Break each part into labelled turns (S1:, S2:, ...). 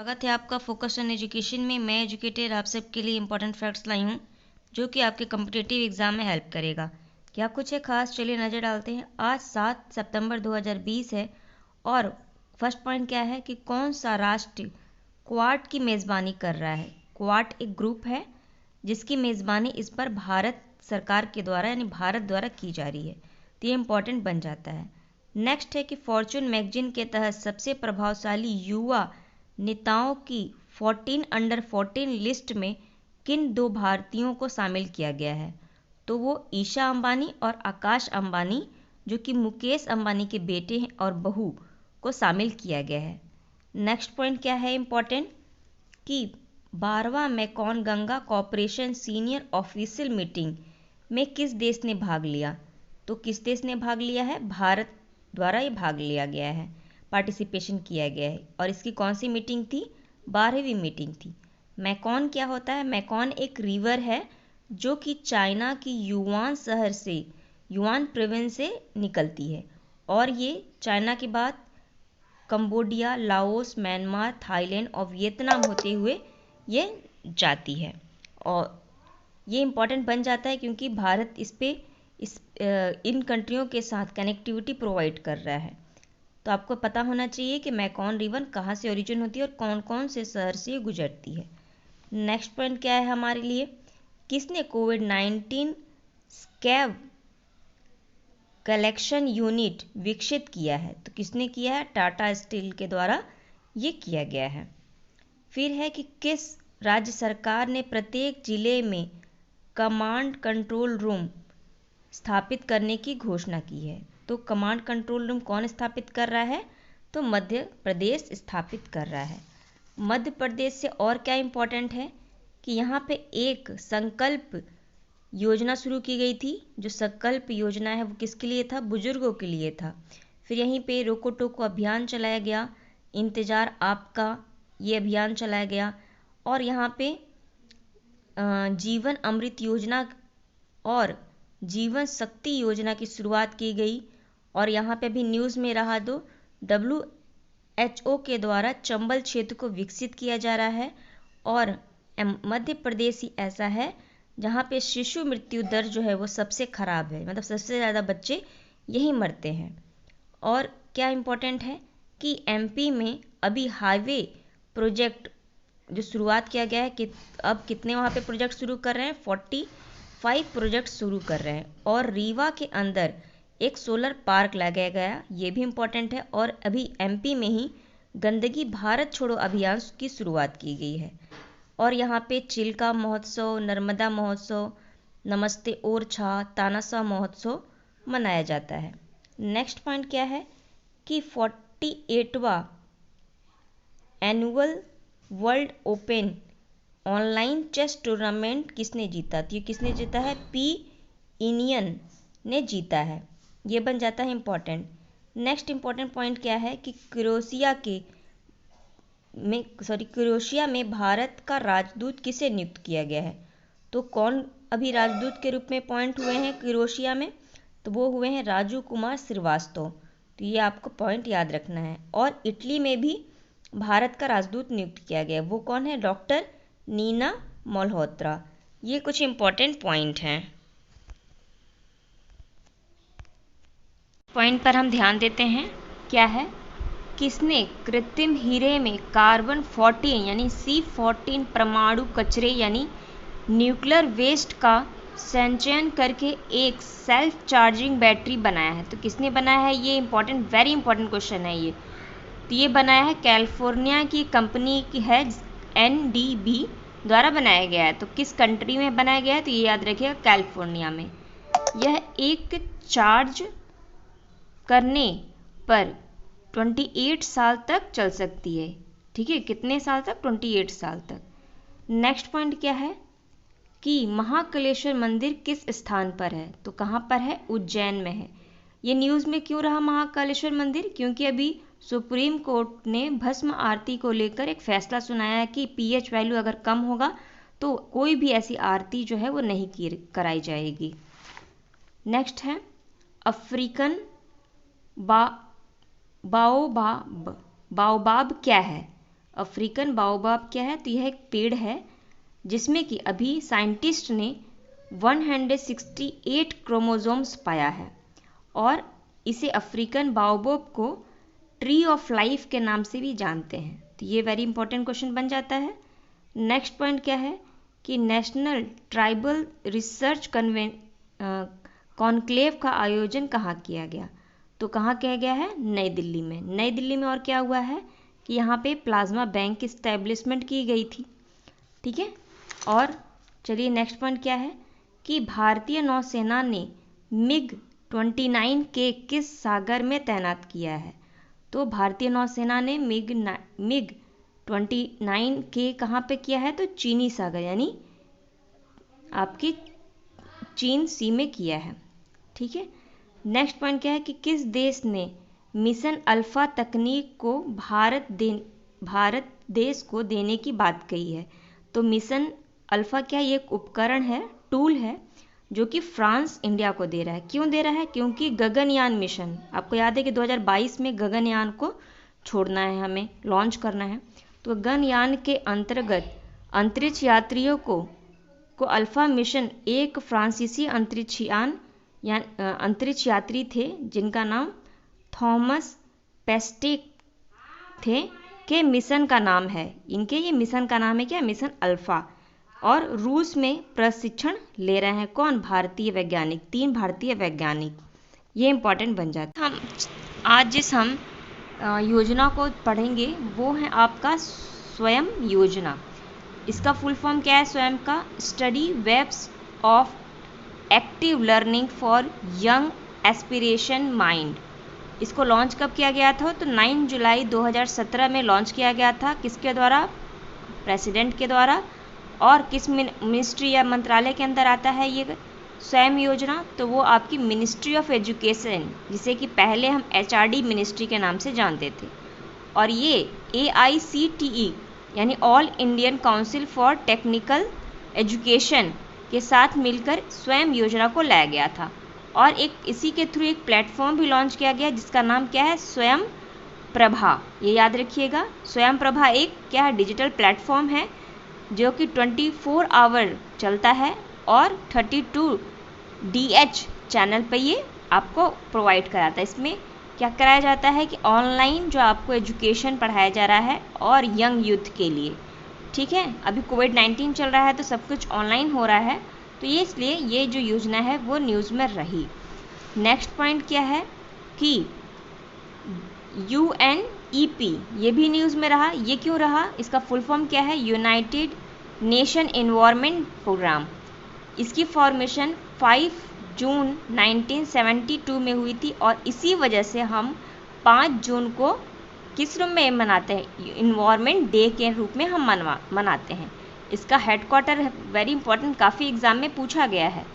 S1: स्वागत है आपका फोकस ऑन एजुकेशन में। मैं एजुकेटर आप सबके लिए इंपॉर्टेंट फैक्ट्स लाई हूँ जो कि आपके कम्पिटिटिव एग्जाम में हेल्प करेगा। क्या कुछ है खास, चलिए नज़र डालते हैं। आज 7 सितंबर 2020 है और फर्स्ट पॉइंट क्या है कि कौन सा राष्ट्र क्वाड की मेज़बानी कर रहा है। क्वाड एक ग्रुप है जिसकी मेज़बानी इस पर भारत सरकार के द्वारा यानी भारत द्वारा की जा रही है, तो ये इम्पॉर्टेंट बन जाता है। नेक्स्ट है कि फॉर्चून मैगजीन के तहत सबसे प्रभावशाली युवा नेताओं की 14 अंडर 14 लिस्ट में किन दो भारतीयों को शामिल किया गया है, तो वो ईशा अंबानी और आकाश अंबानी जो कि मुकेश अंबानी के बेटे हैं और बहू को शामिल किया गया है। नेक्स्ट पॉइंट क्या है इम्पॉर्टेंट कि 12वां Mekong Ganga corporation senior official meeting में किस देश ने भाग लिया, तो किस देश ने भाग लिया है, भारत द्वारा ये भाग लिया गया है, पार्टिसिपेशन किया गया है। और इसकी कौन सी मीटिंग थी, 12वीं मीटिंग थी। मैकॉन क्या होता है, मैकॉन एक रिवर है जो कि चाइना की युआन शहर से, युआन प्रोविंस से निकलती है और ये चाइना के बाद कंबोडिया, लाओस, म्यांमार, थाईलैंड और वियतनाम होते हुए ये जाती है। और ये इम्पॉर्टेंट बन जाता है क्योंकि भारत इन कंट्रियों के साथ कनेक्टिविटी प्रोवाइड कर रहा है। तो आपको पता होना चाहिए कि मैकॉन रिवर कहाँ से ओरिजिन होती है और कौन कौन से शहर से गुजरती है। नेक्स्ट पॉइंट क्या है हमारे लिए, किसने कोविड-19 स्कैब कलेक्शन यूनिट विकसित किया है, तो किसने किया है, टाटा स्टील के द्वारा ये किया गया है। फिर है कि किस राज्य सरकार ने प्रत्येक जिले में कमांड कंट्रोल रूम स्थापित करने की घोषणा की है, तो कमांड कंट्रोल रूम कौन स्थापित कर रहा है, तो मध्य प्रदेश स्थापित कर रहा है। मध्य प्रदेश से और क्या इम्पोर्टेंट है कि यहाँ पे एक संकल्प योजना शुरू की गई थी। जो संकल्प योजना है वो किसके लिए था, बुजुर्गों के लिए था। फिर यहीं पे रोको टोको अभियान चलाया गया, इंतजार आपका ये अभियान चलाया गया और यहाँ पे जीवन अमृत योजना और जीवन शक्ति योजना की शुरुआत की गई। और यहाँ पे भी न्यूज़ में रहा दो, WHO के द्वारा चंबल क्षेत्र को विकसित किया जा रहा है और मध्य प्रदेश ही ऐसा है जहाँ पे शिशु मृत्यु दर जो है वो सबसे खराब है, मतलब सबसे ज़्यादा बच्चे यही मरते हैं। और क्या इम्पोर्टेंट है कि MP में अभी हाईवे प्रोजेक्ट जो शुरुआत किया गया है कि अब कितने वहाँ पे प्रोजेक्ट शुरू कर रहे हैं, 45 प्रोजेक्ट शुरू कर रहे हैं। और रीवा के अंदर एक सोलर पार्क लगाया गया, ये भी इम्पोर्टेंट है। और अभी MP में ही गंदगी भारत छोड़ो अभियान की शुरुआत की गई है और यहाँ पे चिल्का महोत्सव, नर्मदा महोत्सव, नमस्ते ओरछा, तानाशाह महोत्सव मनाया जाता है। नेक्स्ट पॉइंट क्या है कि 48वां annual world open online chess tournament किसने जीता, तो ये किसने जीता है, पी इनियन ने जीता है, ये बन जाता है इम्पोर्टेंट। नेक्स्ट इम्पोर्टेंट पॉइंट क्या है कि क्रोएशिया में भारत का राजदूत किसे नियुक्त किया गया है, तो कौन अभी राजदूत के रूप में अपॉइंट हुए हैं क्रोएशिया में, तो वो हुए हैं राजू कुमार श्रीवास्तव, तो ये आपको पॉइंट याद रखना है। और इटली में भी भारत का राजदूत नियुक्त किया गया, वो कौन है, डॉक्टर नीना मल्होत्रा। ये कुछ इम्पोर्टेंट पॉइंट हैं। पॉइंट पर हम ध्यान देते हैं, क्या है, किसने कृत्रिम हीरे में कार्बन 14 यानी C14 परमाणु कचरे यानी न्यूक्लियर वेस्ट का संचयन करके एक सेल्फ चार्जिंग बैटरी बनाया है, तो किसने बनाया है, ये इम्पोर्टेंट, वेरी इंपॉर्टेंट क्वेश्चन है ये। तो ये बनाया है कैलिफोर्निया की कंपनी की है, NDB द्वारा बनाया गया है। तो किस कंट्री में बनाया गया है, तो ये याद रखिएगा कैलिफोर्निया में। यह एक चार्ज करने पर 28 साल तक चल सकती है, ठीक है, कितने साल तक, 28 साल तक। नेक्स्ट पॉइंट क्या है कि महाकालेश्वर मंदिर किस स्थान पर है, तो कहाँ पर है, उज्जैन में है। ये न्यूज़ में क्यों रहा महाकालेश्वर मंदिर, क्योंकि अभी सुप्रीम कोर्ट ने भस्म आरती को लेकर एक फैसला सुनाया है कि pH वैल्यू अगर कम होगा तो कोई भी ऐसी आरती जो है वो नहीं कराई जाएगी। नेक्स्ट है अफ्रीकन बाओबाब क्या है, अफ्रीकन बाओबाब क्या है? तो यह एक पेड़ है जिसमें कि अभी साइंटिस्ट ने 168 क्रोमोसोम्स पाया है और इसे अफ्रीकन बाओबाब को ट्री ऑफ लाइफ के नाम से भी जानते हैं। तो ये वेरी इंपॉर्टेंट क्वेश्चन बन जाता है। नेक्स्ट पॉइंट क्या है कि नेशनल ट्राइबल रिसर्च कॉन्क्लेव का आयोजन कहाँ किया गया? तो कहाँ किया गया है? नई दिल्ली में। नई दिल्ली में और क्या हुआ है कि यहाँ पे प्लाज्मा बैंक की इस्टेब्लिशमेंट की गई थी। ठीक है, और चलिए नेक्स्ट पॉइंट क्या है कि भारतीय नौसेना ने MiG-29 के किस सागर में तैनात किया है? तो भारतीय नौसेना ने MiG-29 के कहाँ पे किया है? तो चीनी सागर यानी आपकी चीन सी में किया है। ठीक है, नेक्स्ट पॉइंट क्या है कि किस देश ने मिशन अल्फा तकनीक को भारत देश को देने की बात कही है? तो मिशन अल्फा क्या ये एक उपकरण है, टूल है जो कि फ्रांस इंडिया को दे रहा है। क्यों दे रहा है? क्योंकि गगनयान मिशन, आपको याद है कि 2022 में गगनयान को छोड़ना है, हमें लॉन्च करना है। तो गगनयान के अंतर्गत अंतरिक्ष यात्रियों को अल्फा मिशन एक फ्रांसीसी अंतरिक्ष यात्री थे जिनका नाम थॉमस पेस्टेक थे के मिशन का नाम है। इनके ये मिशन का नाम है क्या? Mission alpha. और रूस में प्रशिक्षण ले रहे हैं कौन? भारतीय वैज्ञानिक, 3 भारतीय वैज्ञानिक। ये इंपॉर्टेंट बन जाता है। आज जिस हम योजना को पढ़ेंगे वो है आपका स्वयं योजना। इसका फुल फॉर्म क्या है स्वयं का? Study webs of active learning for young aspiration mind. इसको लॉन्च कब किया गया था? तो 9 जुलाई 2017 में लॉन्च किया गया था। किसके द्वारा? प्रेसिडेंट के द्वारा। और किस मिनिस्ट्री या मंत्रालय के अंदर आता है ये स्वयं योजना? तो वो आपकी मिनिस्ट्री ऑफ एजुकेशन, जिसे कि पहले हम HRD मिनिस्ट्री के नाम से जानते थे। और ये AICTE यानी all Indian council for technical education के साथ मिलकर स्वयं योजना को लाया गया था। और एक इसी के थ्रू एक प्लेटफॉर्म भी लॉन्च किया गया जिसका नाम क्या है? स्वयं प्रभा। ये याद रखिएगा, स्वयं प्रभा एक क्या है? डिजिटल प्लेटफॉर्म है जो कि 24 आवर चलता है और 32DH चैनल पर ये आपको प्रोवाइड कराता है। इसमें क्या कराया जाता है कि ऑनलाइन जो आपको एजुकेशन पढ़ाया जा रहा है और यंग यूथ के लिए। ठीक है, अभी कोविड-19 चल रहा है तो सब कुछ ऑनलाइन हो रहा है, तो ये इसलिए ये जो योजना है वो न्यूज़ में रही। नेक्स्ट पॉइंट क्या है कि UNEP ये भी न्यूज़ में रहा। ये क्यों रहा? इसका फुल फॉर्म क्या है? United nation environment programme. इसकी फॉर्मेशन 5 जून 1972 में हुई थी और इसी वजह से हम 5 जून को किस रूप में मनाते हैं? इन्वायरमेंट डे के रूप में हम मनाते हैं। इसका हेडक्वार्टर वेरी इंपॉर्टेंट, काफ़ी एग्जाम में पूछा गया है।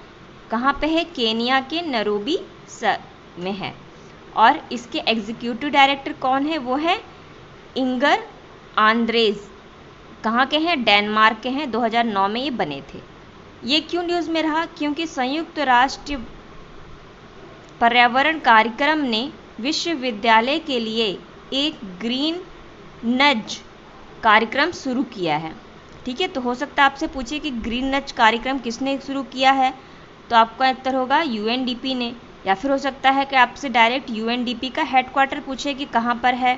S1: कहाँ पे है? केनिया के नैरोबी में है। और इसके एग्जीक्यूटिव डायरेक्टर कौन है? वो है इंगर आंद्रेज। कहाँ के हैं? डेनमार्क के हैं। 2009 में ये बने थे। ये क्यों न्यूज़ में रहा? क्योंकि संयुक्त राष्ट्र पर्यावरण कार्यक्रम ने विश्वविद्यालय के लिए एक ग्रीन नज कार्यक्रम शुरू किया है। ठीक है, तो हो सकता है आपसे पूछे कि ग्रीन नज कार्यक्रम किसने शुरू किया है? तो आपका उत्तर होगा UNDP ने। या फिर हो सकता है कि आपसे डायरेक्ट UNDP का हेडक्वार्टर पूछे कि कहाँ पर है,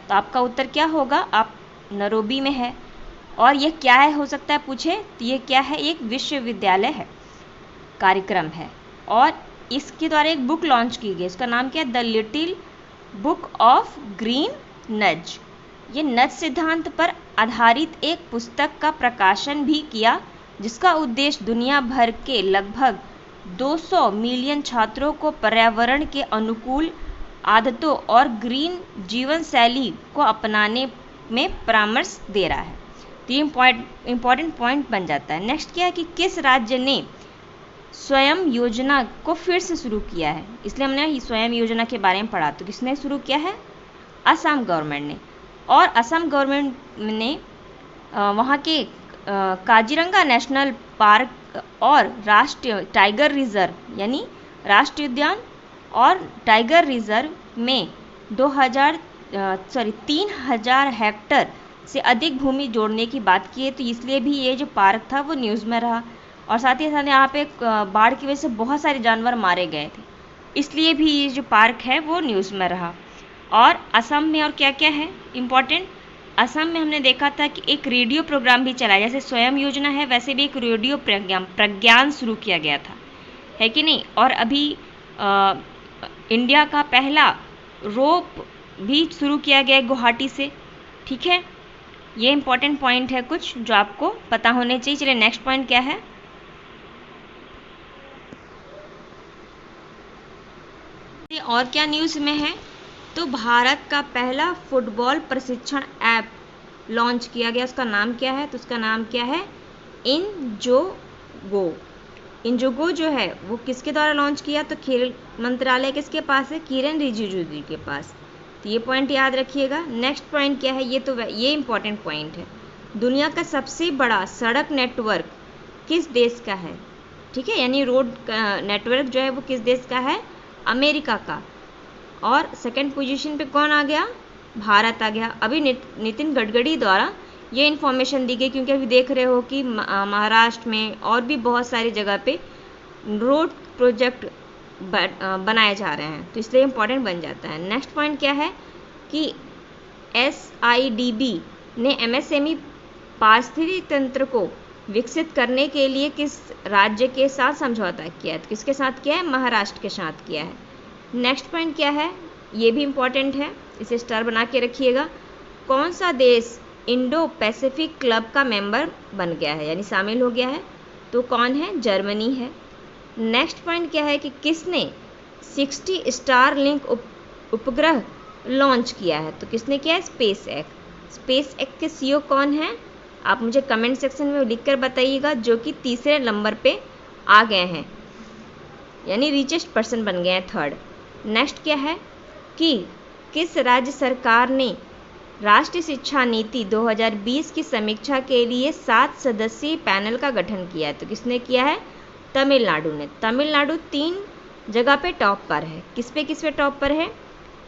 S1: तो आपका उत्तर क्या होगा? आप नैरोबी में है। और ये क्या है हो सकता है पूछे, तो ये क्या है? एक विश्वविद्यालय है कार्यक्रम है और इसके द्वारा एक बुक लॉन्च की गई। इसका नाम क्या है? The little book of green नज। ये नज सिद्धांत पर आधारित एक पुस्तक का प्रकाशन भी किया जिसका उद्देश्य दुनिया भर के लगभग 200 मिलियन छात्रों को पर्यावरण के अनुकूल आदतों और ग्रीन जीवन शैली को अपनाने में परामर्श दे रहा है। तो ये इम्पॉर्टेंट पॉइंट बन जाता है। नेक्स्ट क्या है कि किस राज्य ने स्वयं योजना को फिर से शुरू किया है? इसलिए हमने स्वयं योजना के बारे में पढ़ा। तो किसने शुरू किया है? असम गवर्नमेंट ने। और असम गवर्नमेंट ने वहाँ के काजीरंगा नेशनल पार्क और राष्ट्रीय टाइगर रिजर्व यानी राष्ट्रीय उद्यान और टाइगर रिजर्व में 3000 हेक्टेयर से अधिक भूमि जोड़ने की बात की है, तो इसलिए भी ये जो पार्क था वो न्यूज़ में रहा। और साथ ही साथ यहाँ पे बाढ़ की वजह से बहुत सारे जानवर मारे गए थे, इसलिए भी ये जो पार्क है वो न्यूज़ में रहा। और असम में और क्या क्या है इम्पॉर्टेंट, असम में हमने देखा था कि एक रेडियो प्रोग्राम भी चला, जैसे स्वयं योजना है वैसे भी एक रेडियो प्रज्ञान शुरू किया गया था, है कि नहीं। और अभी इंडिया का पहला रोप भी शुरू किया गया है गुवाहाटी से, ठीक है। ये इंपॉर्टेंट पॉइंट है कुछ जो आपको पता होने चाहिए। चलिए नेक्स्ट पॉइंट क्या है, और क्या न्यूज़ में है, तो भारत का पहला फुटबॉल प्रशिक्षण ऐप लॉन्च किया गया। उसका नाम क्या है, तो उसका नाम क्या है, इंजोगो। इंजोगो जो है वो किसके द्वारा लॉन्च किया, तो खेल मंत्रालय किसके पास है, किरण रिजिजू जी के पास। तो ये पॉइंट याद रखिएगा। नेक्स्ट पॉइंट क्या है, ये इंपॉर्टेंट पॉइंट है, दुनिया का सबसे बड़ा सड़क नेटवर्क किस देश का है, ठीक है। यानी रोड नेटवर्क जो है वो किस देश का है, अमेरिका का। और सेकंड पोजीशन पे कौन आ गया, भारत आ गया। अभी नितिन गडकरी द्वारा ये इन्फॉर्मेशन दी गई, क्योंकि अभी देख रहे हो कि महाराष्ट्र में और भी बहुत सारी जगह पे रोड प्रोजेक्ट बनाए जा रहे हैं, तो इसलिए इम्पोर्टेंट बन जाता है। नेक्स्ट पॉइंट क्या है कि SIDB ने MSME पारिस्थितिकी तंत्र को विकसित करने के लिए किस राज्य के साथ समझौता किया है, तो किसके साथ किया है, महाराष्ट्र के साथ किया है। नेक्स्ट पॉइंट क्या है, ये भी इम्पॉर्टेंट है, इसे स्टार बना के रखिएगा। कौन सा देश इंडो पैसिफिक क्लब का मेंबर बन गया है, यानी शामिल हो गया है, तो कौन है, जर्मनी है। नेक्स्ट पॉइंट क्या है कि किसने 60 स्टारलिंक उपग्रह लॉन्च किया है, तो किसने किया है, स्पेस एक्स के CEO कौन है, आप मुझे कमेंट सेक्शन में लिखकर बताइएगा, जो कि तीसरे नंबर पे आ गए हैं, यानी रिचेस्ट पर्सन बन गए हैं, थर्ड। नेक्स्ट क्या है कि किस राज्य सरकार ने राष्ट्रीय शिक्षा नीति 2020 की समीक्षा के लिए 7 सदस्यीय पैनल का गठन किया है, तो किसने किया है, तमिलनाडु ने। तमिलनाडु 3 जगह पे टॉप पर है, किस पे टॉप पर है,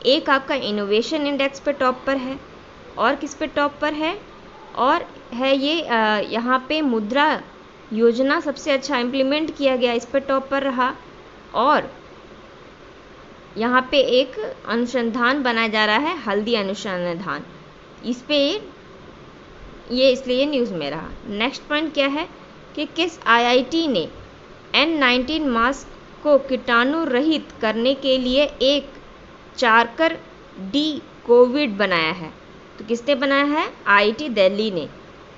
S1: एक आपका इनोवेशन इंडेक्स पे टॉप पर है, और किस पे टॉप पर है, और है ये यहाँ पे मुद्रा योजना सबसे अच्छा इम्प्लीमेंट किया गया, इस पे टॉप पर रहा। और यहाँ पे एक अनुसंधान बनाया जा रहा है, हल्दी अनुसंधान, इस पे ये इसलिए न्यूज़ में रहा। नेक्स्ट पॉइंट क्या है कि किस IIT ने N19 मास्क को कीटाणु रहित करने के लिए एक चार्कर डी कोविड बनाया है, तो किसने बनाया है, IIT दिल्ली ने।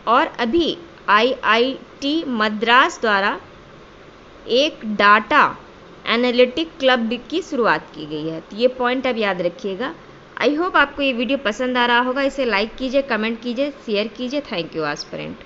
S1: और अभी IIT मद्रास द्वारा एक डाटा एनालिटिक क्लब की शुरुआत की गई है, तो ये पॉइंट अब याद रखिएगा। आई होप आपको ये वीडियो पसंद आ रहा होगा, इसे लाइक कीजिए, कमेंट कीजिए, शेयर कीजिए। Thank you aspirant.